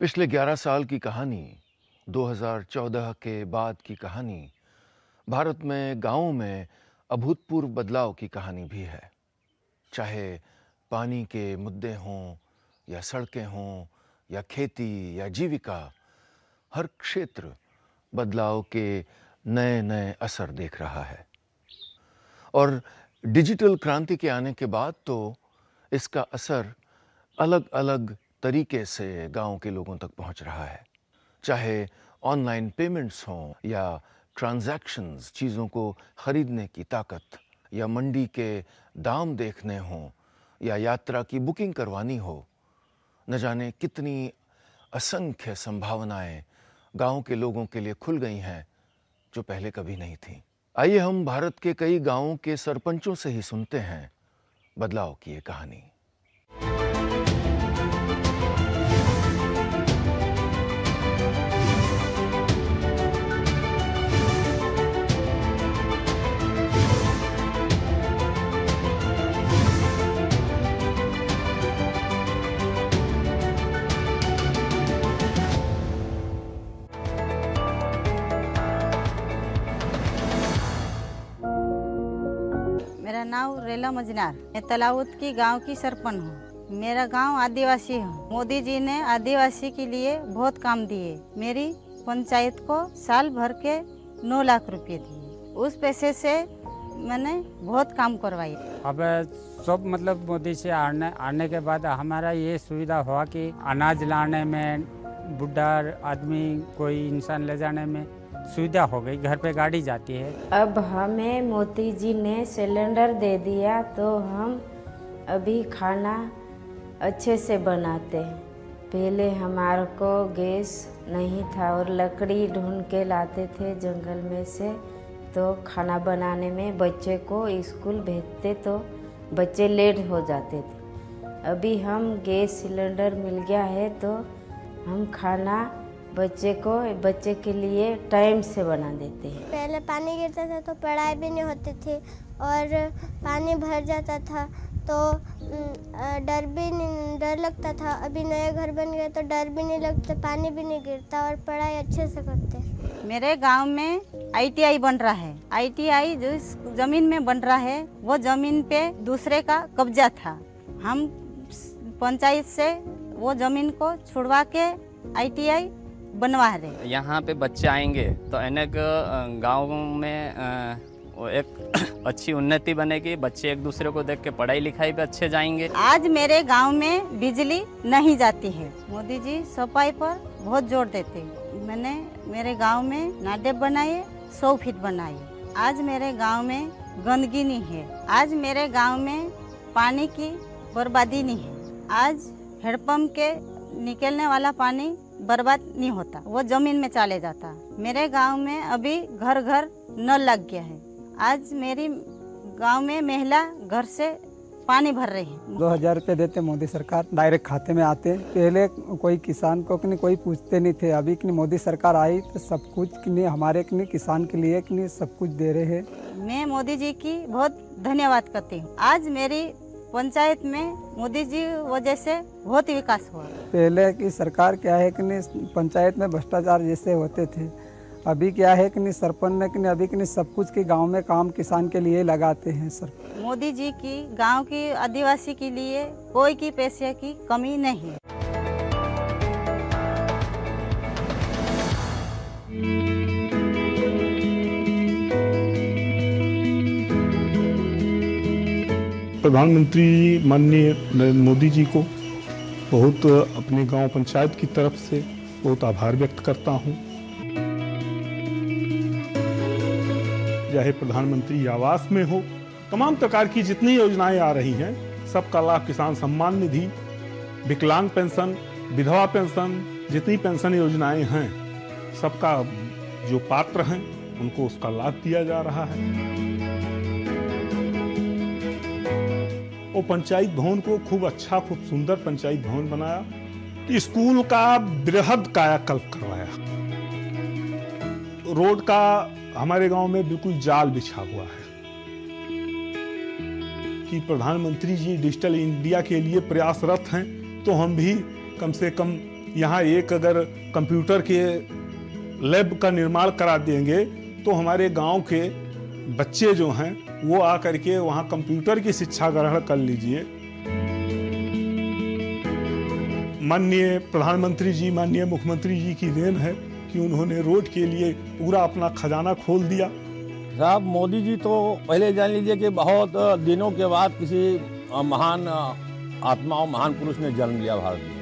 पिछले 11 साल की कहानी, 2014 के बाद की कहानी, भारत में गाँवों में अभूतपूर्व बदलाव की कहानी भी है। चाहे पानी के मुद्दे हों या सड़कें हों या खेती या जीविका, हर क्षेत्र बदलाव के नए-नए असर देख रहा है। और डिजिटल क्रांति के आने के बाद तो इसका असर अलग-अलग तरीके से गाँव के लोगों तक पहुँच रहा है। चाहे ऑनलाइन पेमेंट्स हों या ट्रांज़ैक्शंस, चीज़ों को खरीदने की ताकत, या मंडी के दाम देखने हों या यात्रा की बुकिंग करवानी हो, न जाने कितनी असंख्य संभावनाएं गाँव के लोगों के लिए खुल गई हैं जो पहले कभी नहीं थीं। आइए हम भारत के कई गाँवों के सरपंचों से ही सुनते हैं बदलाव की ये कहानी। मेरा नाम रेला मजनार। मैं तलाउत की गांव की सरपंच हूँ। मेरा गांव आदिवासी है। मोदी जी ने आदिवासी के लिए बहुत काम दिए। मेरी पंचायत को साल भर के 9 लाख रुपए दिए। उस पैसे से मैंने बहुत काम करवाई। अब सब मतलब मोदी से आने के बाद हमारा ये सुविधा हुआ कि अनाज लाने में, बुढ़ा आदमी कोई इंसान ले जाने में सुविधा हो गई। घर पे गाड़ी जाती है। अब हमें मोदी जी ने सिलेंडर दे दिया तो हम अभी खाना अच्छे से बनाते हैं। पहले हमारे को गैस नहीं था और लकड़ी ढूंढ के लाते थे जंगल में से, तो खाना बनाने में बच्चे को स्कूल भेजते तो बच्चे लेट हो जाते थे। अभी हम गैस सिलेंडर मिल गया है तो हम खाना बच्चे के लिए टाइम से बना देते हैं। पहले पानी गिरता था तो पढ़ाई भी नहीं होती थी और पानी भर जाता था तो डर लगता था। अभी नए घर बन गए तो डर भी नहीं लगता, पानी भी नहीं गिरता और पढ़ाई अच्छे से करते हैं। मेरे गांव में ITI बन रहा है। ITI जो इस जमीन में बन रहा है वो जमीन पे दूसरे का कब्जा था। हम पंचायत से वो जमीन को छुड़वा के ITI बनवा रहे। यहाँ पे बच्चे आएंगे तो अनेक गाँव में वो एक अच्छी उन्नति बनेगी। बच्चे एक दूसरे को देख के पढ़ाई लिखाई पे अच्छे जाएंगे। आज मेरे गांव में बिजली नहीं जाती है। मोदी जी सफाई पर बहुत जोर देते हैं। मैंने मेरे गांव में नाले बनाए, 100 फीट बनाए। आज मेरे गांव में गंदगी नहीं है। आज मेरे गांव में पानी की बर्बादी नहीं है। आज हैंडपंप के निकलने वाला पानी बर्बाद नहीं होता, वो जमीन में चले जाता। मेरे गांव में अभी घर घर नल लग गया है। आज मेरी गांव में महिला घर से पानी भर रही है। 2000 रुपये देते मोदी सरकार, डायरेक्ट खाते में आते। पहले कोई किसान को कोई पूछते नहीं थे। अभी कि मोदी सरकार आई तो सब कुछ कि हमारे किसान के लिए कि सब कुछ दे रहे हैं। मैं मोदी जी की बहुत धन्यवाद करती हूँ। आज मेरी पंचायत में मोदी जी वजह से बहुत विकास हुआ। पहले की सरकार क्या है कि पंचायत में भ्रष्टाचार जैसे होते थे। अभी क्या है कि सरपंच ने कि अभी कि सब कुछ के गांव में काम किसान के लिए लगाते हैं। सर मोदी जी की गांव की आदिवासी के लिए कोई की पैसे की कमी नहीं है। प्रधानमंत्री माननीय नरेंद्र मोदी जी को बहुत अपने गांव पंचायत की तरफ से बहुत आभार व्यक्त करता हूं। चाहे प्रधानमंत्री आवास में हो, तमाम प्रकार की जितनी योजनाएं आ रही हैं, सबका लाभ, किसान सम्मान निधि, विकलांग पेंशन, विधवा पेंशन, जितनी पेंशन योजनाएं हैं, सबका जो पात्र हैं उनको उसका लाभ दिया जा रहा है। वो पंचायत भवन को खूब अच्छा, खूब सुंदर पंचायत भवन बनाया। स्कूल का बृहद कायाकल्प करवाया। रोड का हमारे गांव में बिल्कुल जाल बिछा हुआ है कि प्रधानमंत्री जी डिजिटल इंडिया के लिए प्रयासरत हैं, तो हम भी कम से कम यहाँ एक अगर कंप्यूटर के लैब का निर्माण करा देंगे तो हमारे गांव के बच्चे जो हैं वो आकर के वहाँ कंप्यूटर की शिक्षा ग्रहण कर लीजिए। माननीय प्रधानमंत्री जी, माननीय मुख्यमंत्री जी की देन है कि उन्होंने रोड के लिए पूरा अपना खजाना खोल दिया। साहब मोदी जी तो पहले जान लीजिए कि बहुत दिनों के बाद किसी महान आत्मा और महान पुरुष ने जन्म लिया भारत में।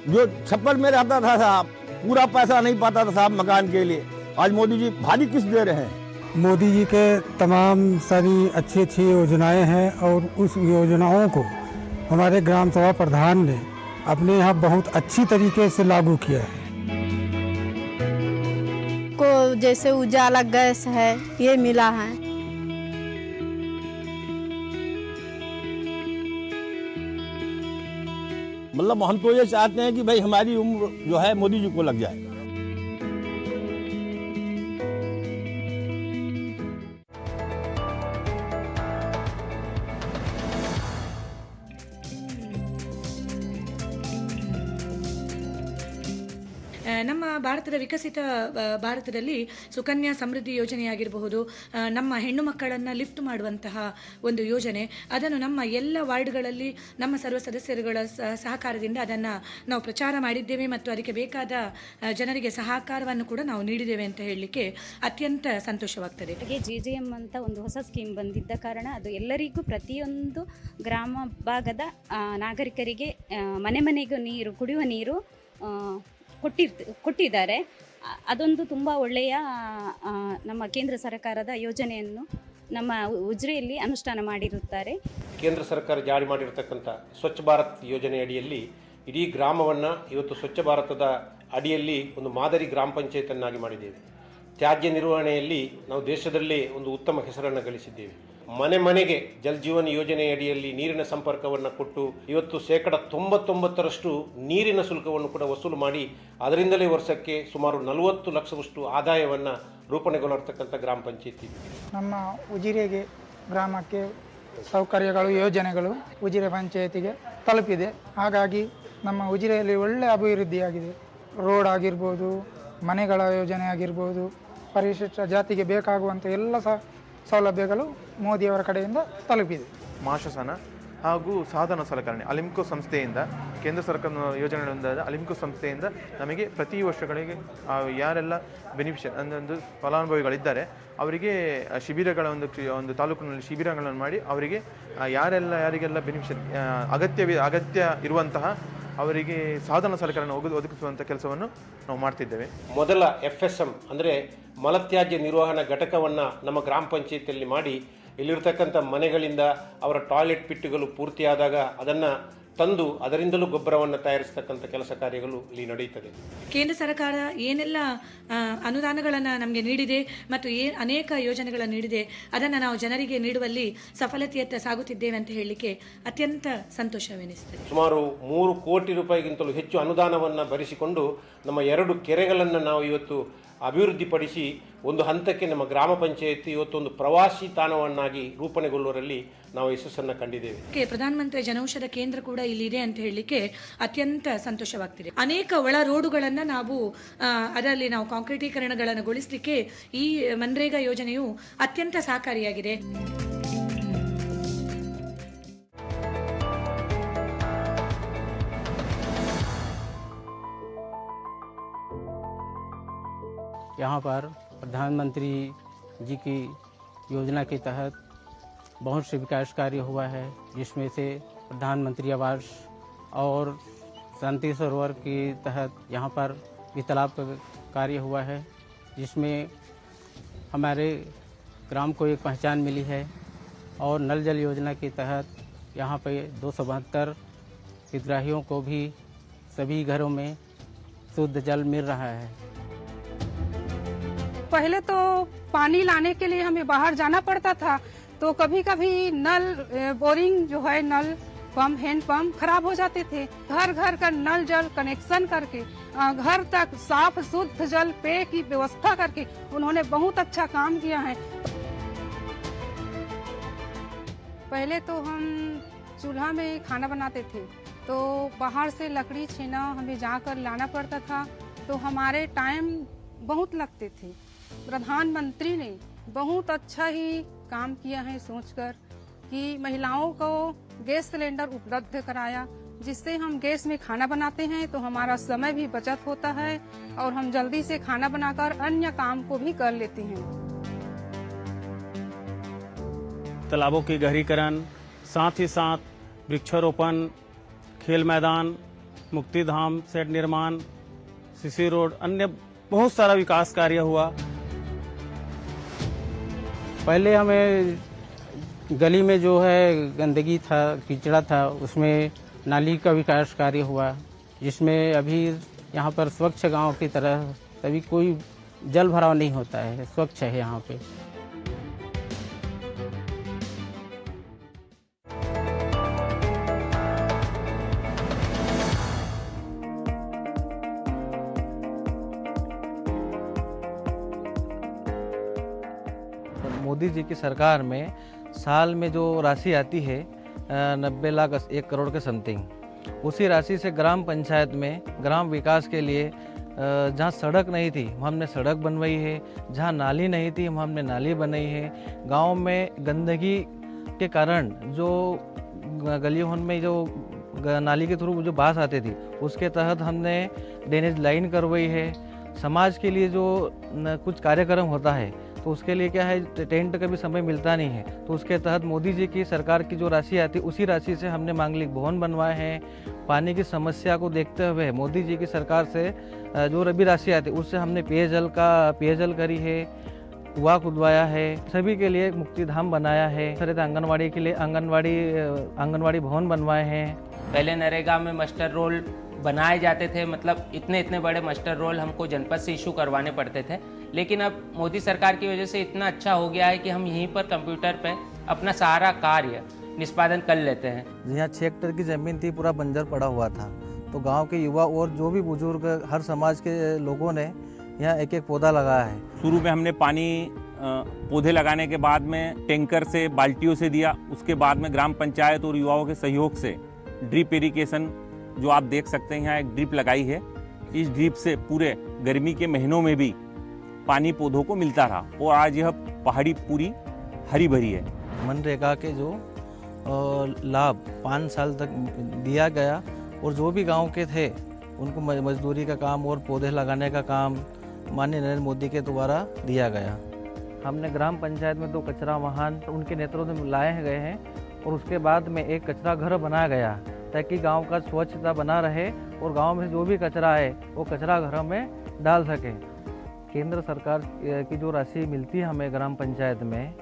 जो छप्पर में रहता था साहब, पूरा पैसा नहीं पाता था साहब मकान के लिए, आज मोदी जी भारी किस्त दे रहे हैं। मोदी जी के तमाम सारी अच्छी अच्छी योजनाएं हैं और उस योजनाओं को हमारे ग्राम सभा प्रधान ने अपने यहाँ बहुत अच्छी तरीके से लागू किया है। को जैसे उजाला गैस है ये मिला है। मतलब हम तो ये चाहते हैं कि भाई हमारी उम्र जो है मोदी जी को लग जाए। ನಮ್ಮ ಭಾರತದ ವಿಕಸಿತ ಭಾರತದಲ್ಲಿ ಸುಕನ್ಯಾ ಸಮೃದ್ಧಿ ಯೋಜನೆಯಾಗಿರಬಹುದು, ನಮ್ಮ ಹೆಣ್ಣು ಮಕ್ಕಳನ್ನು ಲಿಫ್ಟ್ ಮಾಡುವಂತಹ ಒಂದು ಯೋಜನೆ, ಅದನ್ನು ನಮ್ಮ ಎಲ್ಲ ವಾರ್ಡ್ಗಳಲ್ಲಿ ನಮ್ಮ ಸರ್ವ ಸದಸ್ಯರುಗಳ ಸಹಕಾರದಿಂದ ಅದನ್ನು ನಾವು ಪ್ರಚಾರ ಮಾಡಿದ್ದೇವೆ ಮತ್ತು ಅದಕ್ಕೆ ಬೇಕಾದ ಜನರಿಗೆ ಸಹಕಾರವನ್ನು ಕೂಡ ನಾವು ನೀಡಿದ್ದೇವೆ ಅಂತ ಹೇಳಲಿಕ್ಕೆ ಅತ್ಯಂತ ಸಂತೋಷವಾಗ್ತದೆ. JJM ಅಂತ ಒಂದು ಹೊಸ ಸ್ಕೀಮ್ ಬಂದಿದ್ದ ಕಾರಣ ಅದು ಎಲ್ಲರಿಗೂ ಪ್ರತಿಯೊಂದು ಗ್ರಾಮ ಭಾಗದ ನಾಗರಿಕರಿಗೆ ಮನೆ ಮನೆಗೂ ನೀರು, ಕುಡಿಯುವ ನೀರು ಕೊಟ್ಟಿದ್ದಾರೆ. ಅದೊಂದು ತುಂಬ ಒಳ್ಳೆಯ ನಮ್ಮ ಕೇಂದ್ರ ಸರ್ಕಾರದ ಯೋಜನೆಯನ್ನು ನಮ್ಮ ಉಜಿರೆಯಲ್ಲಿ ಅನುಷ್ಠಾನ ಮಾಡಿರುತ್ತಾರೆ. ಕೇಂದ್ರ ಸರ್ಕಾರ ಜಾರಿ ಮಾಡಿರತಕ್ಕಂಥ ಸ್ವಚ್ಛ ಭಾರತ್ ಯೋಜನೆ ಅಡಿಯಲ್ಲಿ ಇಡೀ ಗ್ರಾಮವನ್ನು ಇವತ್ತು ಸ್ವಚ್ಛ ಭಾರತದ ಅಡಿಯಲ್ಲಿ ಒಂದು ಮಾದರಿ ಗ್ರಾಮ ಪಂಚಾಯತನ್ನಾಗಿ ಮಾಡಿದ್ದೇವೆ. ತ್ಯಾಜ್ಯ ನಿರ್ವಹಣೆಯಲ್ಲಿ ನಾವು ದೇಶದಲ್ಲೇ ಒಂದು ಉತ್ತಮ ಹೆಸರನ್ನು ಗಳಿಸಿದ್ದೇವೆ. ಮನೆ ಮನೆಗೆ ಜಲ್ ಜೀವನ್ ಯೋಜನೆ ಅಡಿಯಲ್ಲಿ ನೀರಿನ ಸಂಪರ್ಕವನ್ನು ಕೊಟ್ಟು ಇವತ್ತು 99% ನೀರಿನ ಶುಲ್ಕವನ್ನು ಕೂಡ ವಸೂಲು ಮಾಡಿ ಅದರಿಂದಲೇ ವರ್ಷಕ್ಕೆ ಸುಮಾರು 40 ಲಕ್ಷವಷ್ಟು ಆದಾಯವನ್ನು ರೂಪಣೆಗೊಳ್ಳಿರ್ತಕ್ಕಂಥ ಗ್ರಾಮ ಪಂಚಾಯತಿ. ನಮ್ಮ ಉಜಿರೆಗೆ ಗ್ರಾಮಕ್ಕೆ ಸೌಕರ್ಯಗಳು, ಯೋಜನೆಗಳು ಉಜಿರೆ ಪಂಚಾಯತಿಗೆ ತಲುಪಿದೆ. ಹಾಗಾಗಿ ನಮ್ಮ ಉಜಿರೆಯಲ್ಲಿ ಒಳ್ಳೆಯ ಅಭಿವೃದ್ಧಿಯಾಗಿದೆ. ರೋಡ್ ಆಗಿರ್ಬೋದು, ಮನೆಗಳ ಯೋಜನೆ ಆಗಿರ್ಬೋದು, ಪರಿಶಿಷ್ಟ ಜಾತಿಗೆ ಬೇಕಾಗುವಂಥ ಎಲ್ಲ ಸೌಲಭ್ಯಗಳು ಮೋದಿಯವರ ಕಡೆಯಿಂದ ತಲುಪಿದೆ. ಮಾಶಾಸನ ಹಾಗೂ ಸಾಧನ ಸಲಕರಣೆ ಅಲಿಮ್ಕೋ ಸಂಸ್ಥೆಯಿಂದ, ಕೇಂದ್ರ ಸರ್ಕಾರದ ಯೋಜನೆಗಳಿಂದ ಅಲಿಮ್ಕೋ ಸಂಸ್ಥೆಯಿಂದ ನಮಗೆ ಪ್ರತಿ ವರ್ಷಗಳಿಗೆ ಯಾರೆಲ್ಲ ಬೆನಿಫಿಷಿಯರ್ ಒಂದು ಫಲಾನುಭವಿಗಳಿದ್ದಾರೆ ಅವರಿಗೆ ಶಿಬಿರಗಳ ಒಂದು ತಾಲೂಕಿನಲ್ಲಿ ಶಿಬಿರಗಳನ್ನು ಮಾಡಿ ಅವರಿಗೆ ಯಾರಿಗೆಲ್ಲ ಬೆನಿಫಿಷಿಯರ್ ಅಗತ್ಯ ಇರುವಂತಹ ಅವರಿಗೆ ಸಾಧನ ಸಲಕರಣೆ ಒದಗಿಸುವಂಥ ಕೆಲಸವನ್ನು ನಾವು ಮಾಡ್ತಿದ್ದೇವೆ. ಮೊದಲ FSM ಅಂದರೆ ಮಲತ್ಯಾಜ್ಯ ನಿರ್ವಹಣಾ ಘಟಕವನ್ನು ನಮ್ಮ ಗ್ರಾಮ ಪಂಚಾಯತಿಯಲ್ಲಿ ಮಾಡಿ ಇಲ್ಲಿರ್ತಕ್ಕಂಥ ಮನೆಗಳಿಂದ ಅವರ ಟಾಯ್ಲೆಟ್ ಪಿಟ್ಟುಗಳು ಪೂರ್ತಿಯಾದಾಗ ಅದನ್ನು ತಂದು ಅದರಿಂದಲೂ ಗೊಬ್ಬರವನ್ನು ತಯಾರಿಸತಕ್ಕಂಥ ಕೆಲಸ ಕಾರ್ಯಗಳು ಇಲ್ಲಿ ನಡೆಯುತ್ತದೆ. ಕೇಂದ್ರ ಸರ್ಕಾರ ಏನೆಲ್ಲ ಅನುದಾನಗಳನ್ನು ನಮಗೆ ನೀಡಿದೆ ಮತ್ತು ಅನೇಕ ಯೋಜನೆಗಳನ್ನು ನೀಡಿದೆ ಅದನ್ನು ನಾವು ಜನರಿಗೆ ನೀಡುವಲ್ಲಿ ಸಫಲತೆಯತ್ತ ಸಾಗುತ್ತಿದ್ದೇವೆ ಅಂತ ಹೇಳಲಿಕ್ಕೆ ಅತ್ಯಂತ ಸಂತೋಷವೆನಿಸುತ್ತದೆ. ಸುಮಾರು 3 ಕೋಟಿ ರೂಪಾಯಿಗಿಂತಲೂ ಹೆಚ್ಚು ಅನುದಾನವನ್ನು ಭರಿಸಿಕೊಂಡು ನಮ್ಮ 2 ಕೆರೆಗಳನ್ನು ನಾವು ಇವತ್ತು ಅಭಿವೃದ್ಧಿಪಡಿಸಿ ಒಂದು ಹಂತಕ್ಕೆ ನಮ್ಮ ಗ್ರಾಮ ಪಂಚಾಯತಿ ಇವತ್ತೊಂದು ಪ್ರವಾಸಿ ತಾಣವನ್ನಾಗಿ ರೂಪಣೆಗೊಳ್ಳುವರಲ್ಲಿ ನಾವು ಯಶಸ್ಸನ್ನು ಕಂಡಿದ್ದೇವೆ. ಪ್ರಧಾನಮಂತ್ರಿ ಜನೌಷಧ ಕೇಂದ್ರ ಕೂಡ ಇಲ್ಲಿದೆ ಅಂತ ಹೇಳಲಿಕ್ಕೆ ಅತ್ಯಂತ ಸಂತೋಷವಾಗ್ತಿದೆ. ಅನೇಕ ಒಳ ರೋಡುಗಳನ್ನು ನಾವು ಅದರಲ್ಲಿ ನಾವು ಕಾಂಕ್ರೀಟೀಕರಣಗಳನ್ನು ಗೊಳಿಸಲಿಕ್ಕೆ ಈ ಮನ್ರೇಗಾ ಯೋಜನೆಯು ಅತ್ಯಂತ ಸಹಕಾರಿಯಾಗಿದೆ. यहाँ पर प्रधानमंत्री जी की योजना के तहत बहुत से विकास कार्य हुआ है, जिसमें से प्रधानमंत्री आवास और शांति सरोवर के तहत यहाँ पर भी तालाब का कार्य हुआ है, जिसमें हमारे ग्राम को एक पहचान मिली है। और नल जल योजना के तहत यहाँ पे 272 हितग्राहियों को भी सभी घरों में शुद्ध जल मिल रहा है। पहले तो पानी लाने के लिए हमें बाहर जाना पड़ता था, तो कभी कभी नल बोरिंग जो है नल पंप हैंड पंप खराब हो जाते थे। घर घर का नल जल कनेक्शन करके घर तक साफ शुद्ध जल पेय की व्यवस्था करके उन्होंने बहुत अच्छा काम किया है। पहले तो हम चूल्हा में खाना बनाते थे, तो बाहर से लकड़ी छीना हमें जाकर लाना पड़ता था, तो हमारे टाइम बहुत लगते थे। प्रधानमंत्री ने बहुत अच्छा ही काम किया है सोचकर कि महिलाओं को गैस सिलेंडर उपलब्ध कराया, जिससे हम गैस में खाना बनाते हैं तो हमारा समय भी बचत होता है और हम जल्दी से खाना बनाकर अन्य काम को भी कर लेते हैं। तालाबों के गहरीकरण, साथ ही साथ वृक्षारोपण, खेल मैदान, मुक्तिधाम सेट निर्माण, सीसी रोड, अन्य बहुत सारा विकास कार्य हुआ। पहले हमें गली में जो है गंदगी था, कीचड़ा था, उसमें नाली का विकास कार्य हुआ, जिसमें अभी यहाँ पर स्वच्छ गांव की तरह कभी कोई जल भराव नहीं होता है, स्वच्छ है यहाँ पे। मोदी जी की सरकार में साल में जो राशि आती है 90 लाख 1 करोड़ के समथिंग, उसी राशि से ग्राम पंचायत में ग्राम विकास के लिए जहाँ सड़क नहीं थी हमने सड़क बनवाई है, जहाँ नाली नहीं थी हमने नाली बनाई है। गांव में गंदगी के कारण जो गलियों में जो नाली के थ्रू जो बास आती थी उसके तहत हमने ड्रेनेज लाइन करवाई है। समाज के लिए जो कुछ कार्यक्रम होता है तो उसके लिए क्या है, टेंट का भी समय मिलता नहीं है, तो उसके तहत मोदी जी की सरकार की जो राशि आती है उसी राशि से हमने मांगलिक भवन बनवाए हैं। पानी की समस्या को देखते हुए मोदी जी की सरकार से जो रबी राशि आती है उससे हमने पेयजल करी है, कुआं खुदवाया है, सभी के लिए मुक्तिधाम बनाया है। आंगनवाड़ी के लिए आंगनवाड़ी भवन बनवाए हैं। पहले नरेगा में मास्टर रोल बनाए जाते थे, मतलब इतने बड़े मास्टर रोल हमको जनपद से इशू करवाने पड़ते थे, लेकिन अब मोदी सरकार की वजह से इतना अच्छा हो गया है कि हम यहीं पर कंप्यूटर पे अपना सारा कार्य निष्पादन कर लेते हैं। यहाँ 6 हेक्टेयर की ज़मीन थी, पूरा बंजर पड़ा हुआ था, तो गांव के युवा और जो भी बुजुर्ग हर समाज के लोगों ने यहाँ एक पौधा लगाया है। शुरू में हमने पानी पौधे लगाने के बाद में टैंकर से बाल्टियों से दिया, उसके बाद में ग्राम पंचायत और युवाओं के सहयोग से ड्रिप इरिगेशन जो आप देख सकते हैं यहाँ एक ड्रिप लगाई है। इस ड्रिप से पूरे गर्मी के महीनों में भी पानी पौधों को मिलता रहा और आज यह पहाड़ी पूरी हरी भरी है। मनरेगा के जो लाभ 5 साल तक दिया गया और जो भी गांव के थे उनको मजदूरी का काम और पौधे लगाने का काम माननीय नरेंद्र मोदी के द्वारा दिया गया। हमने ग्राम पंचायत में 2 कचरा वाहन उनके नेतृत्व में लाए गए हैं और उसके बाद में एक कचरा घर बनाया गया ताकि गांव का स्वच्छता बना रहे और गांव में जो भी कचरा है वो कचरा घर में डाल सके। केंद्र सरकार की जो राशि मिलती है हमें ग्राम पंचायत में,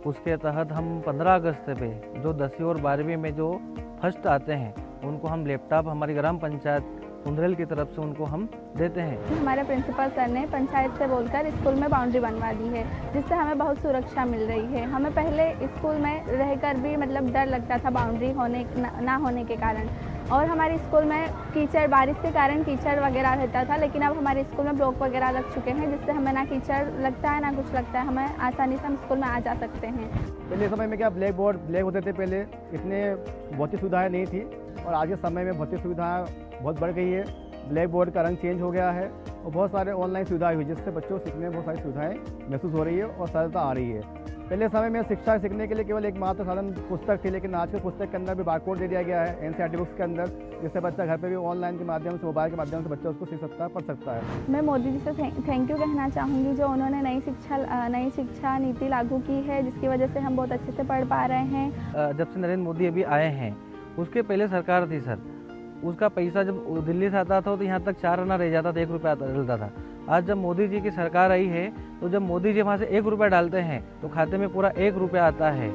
उसके तहत हम 15 अगस्त पे जो 10वीं और 12वीं में जो फर्स्ट आते हैं उनको हम लैपटॉप हमारी ग्राम पंचायत कुंदरेल की तरफ से उनको हम देते हैं। हमारे प्रिंसिपल सर ने पंचायत से बोलकर स्कूल में बाउंड्री बनवा दी है, जिससे हमें बहुत सुरक्षा मिल रही है। हमें पहले स्कूल में रहकर भी मतलब डर लगता था बाउंड्री होने ना होने के कारण, और हमारे स्कूल में कीचड़, बारिश के कारण कीचड़ वगैरह रहता था, लेकिन अब हमारे स्कूल में ब्लॉक वगैरह लग चुके हैं, जिससे हमें ना कीचड़ लगता है ना कुछ लगता है, हमें आसानी से हम स्कूल में आ जा सकते हैं। पहले समय में क्या ब्लैक होते थे, पहले इतने भौतिक सुविधाएं नहीं थी, और आज के समय में भौतिक सुविधाएं बहुत बढ़ गई है। ब्लैक बोर्ड का रंग चेंज हो गया है और बहुत सारे ऑनलाइन सुविधाएं हुई, जिससे बच्चों को सीखने में बहुत सारी सुविधाएं महसूस हो रही है और सरलता आ रही है। पहले समय में शिक्षा सीखने के लिए केवल एकमात्र साधन पुस्तक थी, लेकिन आज के पुस्तक के अंदर भी बारकोड दे दिया गया है NCERT बुक्स के अंदर, जिससे बच्चा घर पे भी ऑनलाइन के माध्यम से, मोबाइल के माध्यम से बच्चा उसको सीख सकता है, पढ़ सकता है। मैं मोदी जी से थैंक यू कहना चाहूँगी, जो उन्होंने नई शिक्षा नीति लागू की है, जिसकी वजह से हम बहुत अच्छे से पढ़ पा रहे हैं। जब से नरेंद्र मोदी अभी आए हैं, उसके पहले सरकार थी सर, उसका पैसा जब दिल्ली से आता था तो यहाँ तक 4 आना रह जाता था, 1 रुपया डलता था। आज जब मोदी जी की सरकार आई है तो जब मोदी जी वहाँ से 1 रुपया डालते हैं तो खाते में पूरा 1 रुपया आता है।